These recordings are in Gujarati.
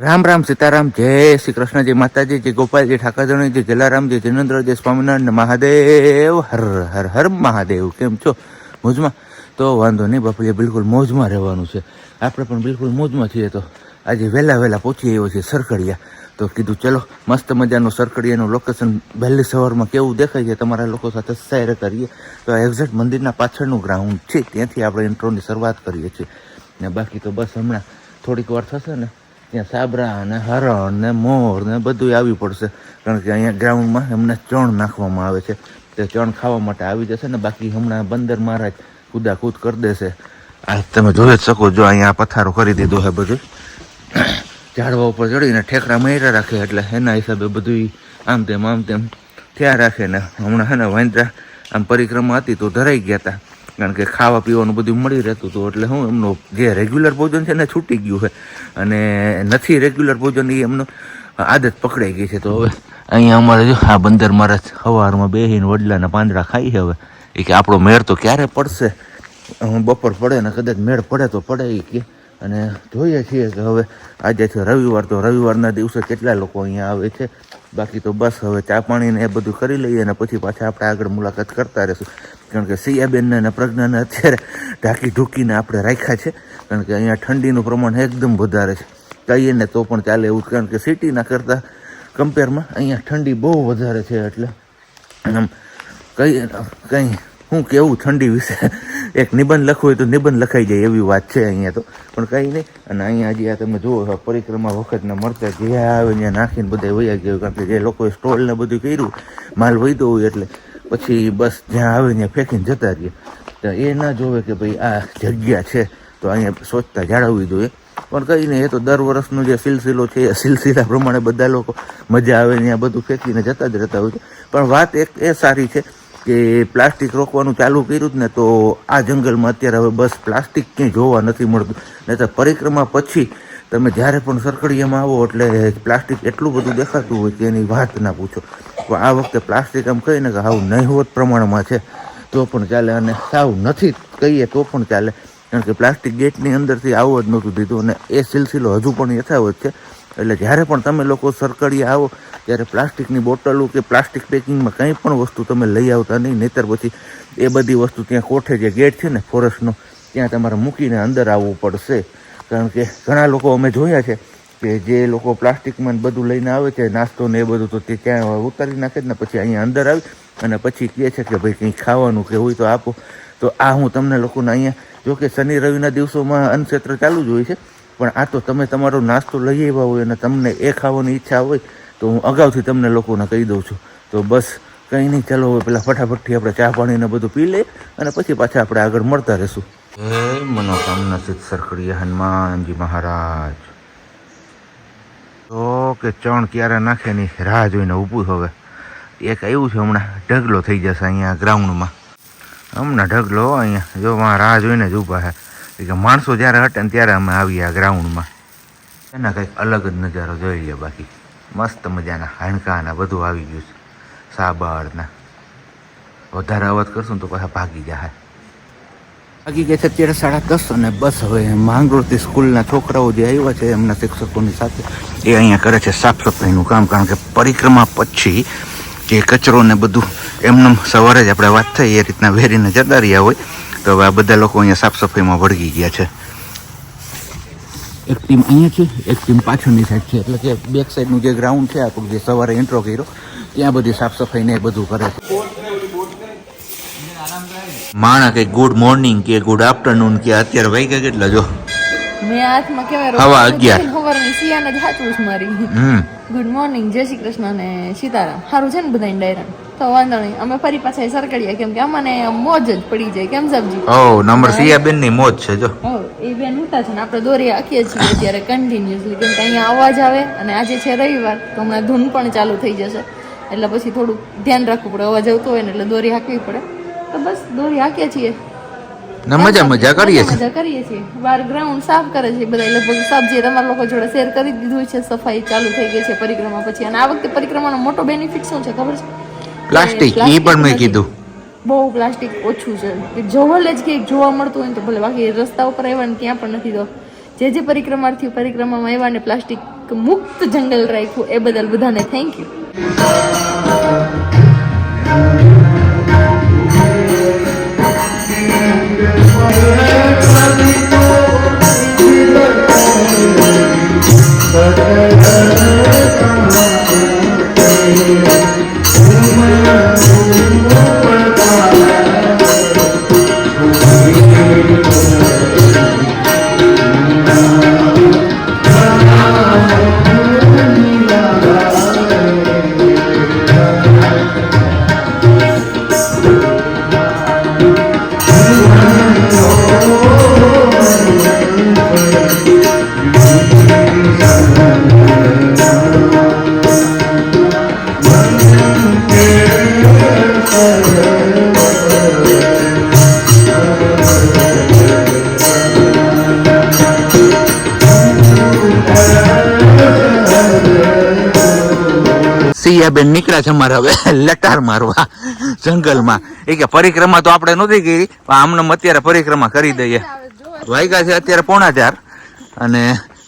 રામ રામ સીતારામ, જય શ્રી કૃષ્ણ, જય માતાજી, જય ગોપાલજી, ઠાકરધણી, જય જલારામ, જય જિનેન્દ્ર, જય સ્વામિનારાયણ, મહાદેવ, હર હર હર મહાદેવ. કેમ છો? મોજમાં? તો વાંધો નહીં બાપુ, બિલકુલ મોજમાં રહેવાનું છે. આપણે પણ બિલકુલ મોજમાં છીએ. તો આજે વહેલા પહોંચી આવ્યો છે સરકડિયા. તો કીધું ચલો મસ્ત મજાનું સરકડિયાનું લોકેશન વહેલી સવારમાં કેવું દેખાય છે તમારા લોકો સાથે શેર કરીએ. તો એક્ઝેક્ટ મંદિરના પાછળનું ગ્રાઉન્ડ છે, ત્યાંથી આપણે ઇન્ટ્રોની શરૂઆત કરીએ છીએ. ને બાકી તો બસ હમણાં થોડીક વાર થશે ને ત્યાં સાબરા ને હરણ ને મોર ને બધું આવી પડશે, કારણ કે અહીંયા ગ્રાઉન્ડમાં એમને ચણ નાખવામાં આવે છે. તે ચણ ખાવા માટે આવી જશે ને. બાકી હમણાં બંદર મહારાજ કૂદાકૂદ કરી દેશે. આ તમે જોઈ જ શકો, જો અહીંયા પથારો કરી દીધો છે બધું, ઝાડવા ઉપર ચડીને ઠેકડા માર્યા રાખે, એટલે એના હિસાબે બધું આમ તેમ થયા રાખે ને. હમણાં છે ને વાંદરા આમ પરિક્રમા હતી તો ધરાઈ ગયા હતા, કારણ કે ખાવા પીવાનું બધું મળી રહેતું હતું. એટલે હું એમનું જે રેગ્યુલર ભોજન છે ને છૂટી ગયું છે, અને નથી રેગ્યુલર ભોજન, એ એમનું આદત પકડાઈ ગઈ છે. તો હવે અહીંયા અમારે જો આ બંદર મહારાજ સવારમાં બેસીને વડલાના પાંદડા ખાઈ છે. હવે એ કે આપણો મેળ તો ક્યારે પડશે, બપોર પડે ને કદાચ મેળ પડે તો પડે એ કે. અને જોઈએ છીએ કે હવે આજે છે રવિવાર, તો રવિવારના દિવસે કેટલા લોકો અહીંયા આવે છે. બાકી તો બસ હવે ચા પાણીને એ બધું કરી લઈએ અને પછી પાછા આપણે આગળ મુલાકાત કરતા રહીશું. કારણ કે સિયાબેનને અને પ્રજ્ઞાને અત્યારે ઢાંકી ઢૂકીને આપણે રાખ્યા છે, કારણ કે અહીંયા ઠંડીનું પ્રમાણ એકદમ વધારે છે. કહીએ ને તો પણ ચાલે એવું, કારણ કે સિટીના કરતાં કમ્પેરમાં અહીંયા ઠંડી બહુ વધારે છે. એટલે આમ કંઈ શું કેવું ઠંડી વિશે એક નિબંધ લખવું હોય તો નિબંધ લખાઈ જાય એવી વાત છે અહીંયા તો. પણ કંઈ નહીં. અને અહીંયા હજી આ તમે જુઓ પરિક્રમા વખતના મળતા જે આવે ત્યાં નાખીને બધા વયા ગયા, કારણ કે જે લોકોએ સ્ટોલ ને બધું કર્યું, માલ વહીતો હોય એટલે પછી બસ જ્યાં આવે ત્યાં ફેંકીને જતા રહીએ. તો એ ના જોવે કે ભાઈ આ જગ્યા છે તો અહીંયા સ્વચ્છતા જાળવવી જોઈએ. પણ કંઈ નહીં, એ તો દર વર્ષનો જે સિલસિલો છે એ સિલસિલા પ્રમાણે બધા લોકો મજા આવે ત્યાં બધું ફેંકીને જતા જ રહેતા હોય છે. પણ વાત એક એ સારી છે કે પ્લાસ્ટિક રોકવાનું ચાલુ કર્યું જ ને, તો આ જંગલમાં અત્યારે હવે બસ પ્લાસ્ટિક ક્યાંય જોવા નથી મળતું. નહીં તો પરિક્રમા પછી તમે જ્યારે પણ સરકડિયામાં આવો એટલે પ્લાસ્ટિક એટલું બધું દેખાતું હોય કે એની વાત ના પૂછો. પણ આ વખતે પ્લાસ્ટિક આમ કહીને કે હાવ નહિવત પ્રમાણમાં છે તો પણ ચાલે, અને સાવ નથી કહીએ તો પણ ચાલે, કારણ કે પ્લાસ્ટિક ગેટની અંદરથી આવવા જ નહોતું દીધું. અને એ સિલસિલો હજુ પણ યથાવત છે. એટલે જ્યારે પણ તમે લોકો સરકડિયા આવો ત્યારે પ્લાસ્ટિકની બોટલો કે પ્લાસ્ટિક પેકિંગમાં કંઈ પણ વસ્તુ તમે લઈ આવતા નહીં, નહીંતર પછી એ બધી વસ્તુ ત્યાં કોઠે જે ગેટ છે ને ફોરેસ્ટનો, ત્યાં તમારે મૂકીને અંદર આવવું પડશે. કારણ કે ઘણા લોકો અમે જોયા છે કે જે લોકો પ્લાસ્ટિકમાં બધું લઈને આવે છે, નાસ્તો ને એ બધું, તો તે ત્યાં ઉતારી નાખે જ ને પછી અહીંયા અંદર આવી અને પછી કહે છે કે ભાઈ કંઈ ખાવાનું કે હોય તો આપો. તો આ હું તમને લોકોને અહીંયા, જો કે શનિ રવિના દિવસોમાં અન્નક્ષેત્ર ચાલુ જ હોય છે, પણ આ તો તમે તમારો નાસ્તો લઈ આવ્યા હોય અને તમને એ ખાવાની ઈચ્છા હોય તો હું અગાઉથી તમને લોકોને કહી દઉં છું. તો બસ કંઈ નહીં, ચાલો હવે પેલા ફટાફટથી આપણે ચા પાણીને બધું પી લઈએ અને પછી પાછા આપણે આગળ મળતા રહીશું. જય મનોકામના સિદ્ધ સરકડિયા હનુમાનજી મહારાજ. તો કે ચણ ક્યારે નાખે ની રાહ જોઈને ઊભું. હવે એક આવ્યું છે હમણાં, ઢગલો થઈ જશે અહીંયા ગ્રાઉન્ડમાં. હમણાં ઢગલો અહીંયા જો રાહ જોઈને જ ઊભા છે કે માણસો જ્યારે હટે ને ત્યારે અમે આવીએ આ ગ્રાઉન્ડમાં. એના કંઈક અલગ જ નજારો જોઈ લે. બાકી મસ્ત મજાના હાણકાના બધું આવી ગયું છે, સાબરના. વધારે અવાજ કરશું ને તો પાછા ભાગી જાય. ભાગી ગયા છે અત્યારે 10:30, અને બસ હવે માંગરોળથી સ્કૂલના છોકરાઓ જે આવ્યા છે એમના શિક્ષકોની સાથે એ અહીંયા કરે છે સાફ સફાઈનું કામ. કારણ કે પરિક્રમા પછી જે કચરો ને બધું એમને સવારે જ આપણે વાત થઈ એ રીતના વેરીને જતા રહ્યા હોય, તો હવે આ બધા લોકો અહીંયા સાફ સફાઈમાં વળગી ગયા છે. એક ટીમ અહીંયા છે, એક ટીમ પાછળની સાઈડ છે, એટલે કે બેક સાઈડનું જે ગ્રાઉન્ડ છે આપણું, જે સવારે ઇન્ટ્રો કર્યો ત્યાં બધી સાફ સફાઈ ને એ બધું કરે છે. માણા કે ગુડ મોર્નિંગ કે ગુડ આફ્ટરનૂન કે અત્યારે વાગ્યા કેટલા જો મેં હાથમાં કેમેરો 11:15 સવારની સિયાને જ હાચું છે મારી. ગુડ મોર્નિંગ, જય શ્રી કૃષ્ણ અને સીતારામ. સારું છે ને બધાને ડાયરા? તો વાંધો નહીં, અમે ફરી પાછા સરકડિયા, કેમ કે અમને મોજ જ પડી જાય. કેમ સબજી? ઓ નંબર સિયાબેન ની મોજ છે જો. એ બેન ઉઠા છે ને આપણે દોરી આખીએ છીએ અત્યારે કન્ટિન્યુઅસલી, કેમ કે અહીંયા અવાજ આવે અને આજે છે રવિવાર તો હમણાં ધૂન પણ ચાલુ થઈ જશે, એટલે પછી થોડુંક ધ્યાન રાખવું પડે. અવાજ આવતો હોય ને એટલે દોરી હાંકવી પડે. તો બસ દોરી હાંકીએ છીએ, મજા કરીએ છીએ. બહાર ગ્રાઉન્ડ સાફ કરે છે બધા, લગભગ સબજી તમારા લોકો જોડે શેર કરી દીધું છે. સફાઈ ચાલુ થઈ ગઈ છે પરિક્રમા પછી. અને આ વખતે પરિક્રમાનો મોટો બેનિફિટ શું છે ખબર છે? પ્લાસ્ટિક. એ પણ મેં કીધું બહુ પ્લાસ્ટિક ઓછું છે. કે જોવલ જ કે જોવા મળતું હોય તો ભલે, બાકી રસ્તા ઉપર આવ્યા ને ત્યાં પણ નથી. તો જે પરિક્રમામાં આવ્યા ને પ્લાસ્ટિક એક મુક્ત જંગલ રાખ્યું એ બદલ બધાને થેન્ક યુ. સિયાબેન નીકળ્યા છે અમારે હવે લટાર મારવા જંગલમાં. એ કે પરિક્રમા તો આપણે નહોતી કરી, પણ આમને અત્યારે પરિક્રમા કરી દઈએ. વાગ્યા છે અત્યારે 3:45 અને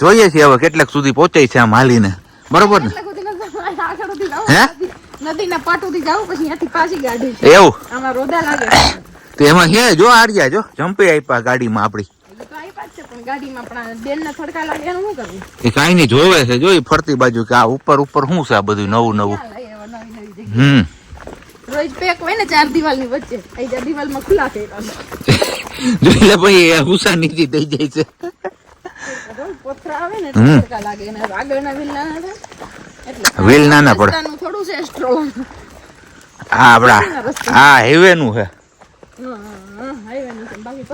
જોઈએ છીએ હવે કેટલાક સુધી પહોંચાય છે આમ હાલીને. બરોબર ને? હે નદીના પાટોથી જાવ પછી ત્યાંથી પાછી ગાડી એવું આમાં રોદા લાગે તો એમાં હે જો આર્યા જો જમ્પે આપ્યા ગાડીમાં આપડી. પણ ગાડીમાં પણ બેનના થડકા લાગે એનું શું કરવું? એ કાઈ નહીં જોવે છે જોઈ ફરતી બાજુ કે આ ઉપર ઉપર શું છે આ બધું નવું નવું. રોજ પેક હોય ને 4 દિવાલની વચ્ચે આ દિવાલમાં ખુલ્લા થઈ જોઈ લે ભાઈ હુસા નીચે થઈ જાય છે. પોથરા આવે ને થડકા લાગે અને આગળના વ્હીલ નાના થાય એટલે વ્હીલ નાના પડે. રસ્તાનું થોડું છે સ્ટ્રોંગ. આ આપડા આ હાઈવે નું છે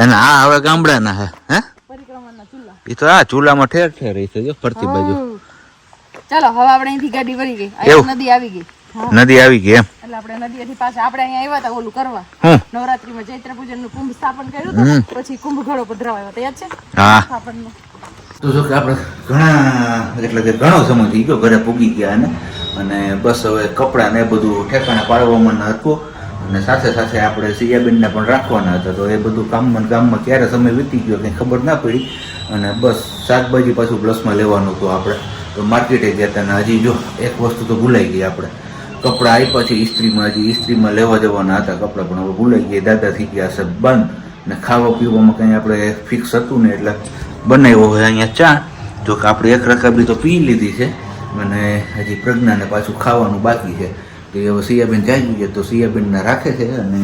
અને આ હવે ગામડાના છે. હે પરિક્રમાના ચૂલા એ તો આ ચૂલામાં ઠેર ઠેર રહી છે જો ફરતી બાજુ. ચાલો હવે આપણે અહીંથી ગાડી વળી ગઈ, નદી આવી ગઈ. નદી આવી ગઈ એમ એટલે આપણે નદીથી પાછા આપણે અહીંયા આવ્યા હતા ઓલું કરવા હું નવરાત્રીમાં ચૈત્ર પૂજન નું કુંભ સ્થાપન કર્યું હતું પછી કુંભ ઘડો પધરાવ્યો હતો યાદ છે? હા સ્થાપનનું. તો જો કે આપણે ઘણા એટલે કે ઘણો સમય થઈ ગયો ઘરે પૂગી ગયા અને બસ હવે કપડાં ને બધું ઠેકાણે પાડવામાં હતું અને સાથે સાથે આપણે સિયાબેનને પણ રાખવાના હતા. તો એ બધું ગામમાં ક્યારે સમય વીતી ગયો કંઈ ખબર ના પડી અને બસ શાકભાજી પાછું પ્લસમાં લેવાનું હતું આપણે. તો માર્કેટે ગયા હતા અને હજી જો એક વસ્તુ તો ભૂલાઈ ગઈ આપણે. કપડાં આપ્યા છે ઇસ્ત્રીમાં, હજી ઇસ્ત્રીમાં લેવા જવાના હતા કપડાં પણ હવે ભૂલાઈ ગયા. દાદા થઈ ગયા છે બંધ ને ખાવા પીવામાં કંઈ આપણે ફિક્સ હતું ને એટલે બનાવ્યો હોય અહીંયા ચા. જો કે આપણે એક રકાબી તો પી લીધી છે અને હજી પ્રજ્ઞાને પાછું ખાવાનું બાકી છે. તો હવે સિયાબેન જાગી ગયા તો સિયાબેનને રાખે છે અને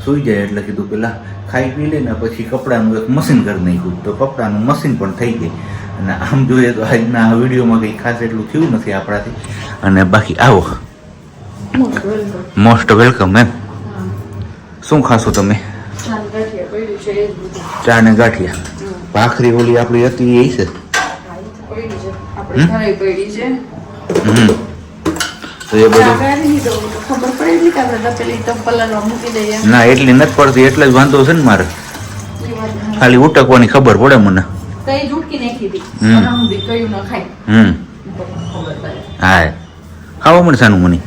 સૂઈ જાય એટલે કીધું પેલા ખાઈ પી લે ને પછી કપડાનું એક મશીન કરી નાખ્યું. તો કપડાનું મશીન પણ થઈ ગઈ અને આમ જોઈએ તો આજના આ વિડીયોમાં કંઈ ખાસ એટલું થયું નથી આપણાથી. અને બાકી આવો મોસ્ટ વેલકમ એમ. શું ખાશો તમે? ચા ને ગાંઠિયા. ભાખરી ઓલી આપણી હતી એ છે. તો એ બધું ના એટલી નથી પડતી એટલે જ વાંધો છે ને મારે. ખાલી ઉટકવાની ખબર પડે મને. હા ખાવા મને સાનું મને.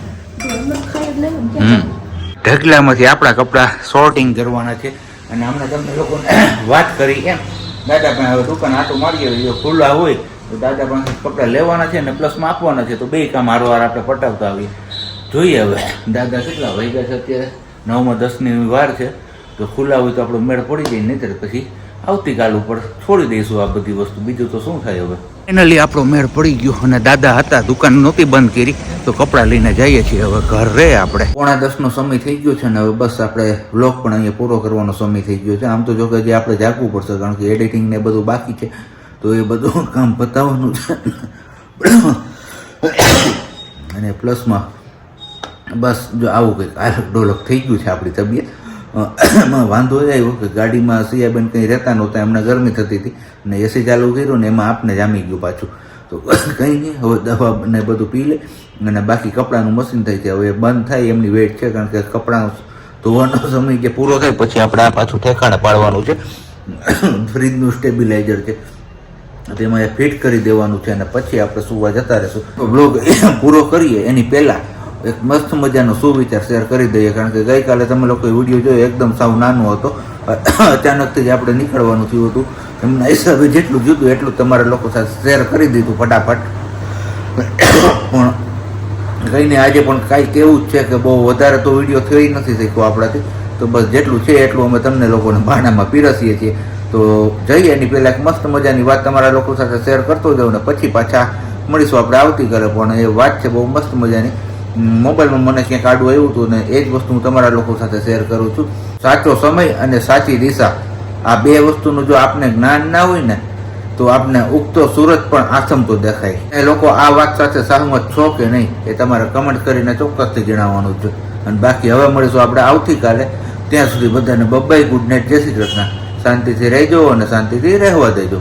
ઢગલામાંથી આપણા કપડા સોર્ટિંગ કરવાના છે અને હમણાં તમને લોકોને વાત કરી એમ દાદા પણ હવે દુકાન આટો મારીએ જો ખુલ્લા હોય તો દાદા પાસે કપડા લેવાના છે અને પ્લસમાં આપવાના છે. તો બે કામ હારવાર આપણે પટાવતા આવીએ. જોઈએ હવે દાદા કેટલા વાગ્યા છે અત્યારે 9-10ની વાર છે. તો ખુલ્લા હોય તો આપણો મેળ પડી જાય નહીં પછી આવતીકાલ ઉપર છોડી દઈશું આ બધી વસ્તુ. બીજું તો શું થાય હવે. ફાઇનલી આપણો મેળ પડી ગયો અને દાદા હતા દુકાન નહોતી બંધ કરી તો કપડાં લઈને જઈએ છીએ હવે ઘરે આપણે. 9:45નો સમય થઈ ગયો છે ને હવે બસ આપણે વ્લોગ પણ અહીંયા પૂરો કરવાનો સમય થઈ ગયો છે. આમ તો જો કે હજી આપણે જાગવું પડશે કારણ કે એડિટિંગ ને બધું બાકી છે તો એ બધું કામ પતાવવાનું છે અને પ્લસમાં બસ જો આવું કંઈક આલક ડોલક થઈ ગયું છે આપણી તબિયત. વાંધો એ આવ્યો કે ગાડીમાં સિયાબેન કંઈ રહેતા નહોતા એમને ગરમી થતી હતી અને એસી ચાલુ કર્યું ને એમાં આપને જામી ગયું પાછું. તો કંઈ નહીં હવે દવા ને બધું પી લે અને બાકી કપડાનું મશીન થાય છે હવે બંધ થાય એમની વેટ છે કારણ કે કપડાનો ધોવાનો સમય જે પૂરો થાય પછી આપણે આ પાછું ઠેકાણે પાડવાનું છે. ફ્રીજનું સ્ટેબિલાઇઝર છે તેમાં એ ફિટ કરી દેવાનું છે અને પછી આપણે સુવા જતા રહીશું. બ્લોગ પૂરો કરીએ એની પહેલાં એક મસ્ત મજાનો સુવિચાર શેર કરી દઈએ કારણ કે ગઈકાલે તમે લોકોએ વિડીયો જોયો એકદમ સાવ નાનો હતો. અચાનકથી જ આપણે નીકળવાનું થયું હતું એમના હિસાબે જેટલું જોતું એટલું તમારા લોકો સાથે શેર કરી દીધું ફટાફટ. પણ કંઈને આજે પણ કાંઈ કેવું જ છે કે બહુ વધારે તો વિડીયો થઈ નથી શક્યો આપણાથી. તો બસ જેટલું છે એટલું અમે તમને લોકોને ભાણામાં પીરસીએ છીએ. તો જઈએ એની પહેલાં એક મસ્ત મજાની વાત તમારા લોકો સાથે શેર કરતો જાઉં ને પછી પાછા મળીશું આપણે આવતીકાલે. પણ એ વાત છે બહુ મસ્ત મજાની. મોબાઈલમાં મને ક્યાંક આડું આવ્યું હતું ને એ જ વસ્તુ હું તમારા લોકો સાથે શેર કરું છું. સાચો સમય અને સાચી દિશા, આ બે વસ્તુનું જો આપને જ્ઞાન ના હોય ને તો આપને ઉગતો સૂરજ પણ આથમતો દેખાય. એ લોકો આ વાત સાથે સહમત છો કે નહીં એ તમારે કમેન્ટ કરીને ચોક્કસથી જણાવવાનું છે. અને બાકી હવે મળીશું આપણે આવતીકાલે. ત્યાં સુધી બધાને બબ્બાઈ, ગુડ નાઇટ, જય શ્રી કૃષ્ણ. શાંતિથી રહેજો અને શાંતિથી રહેવા દેજો.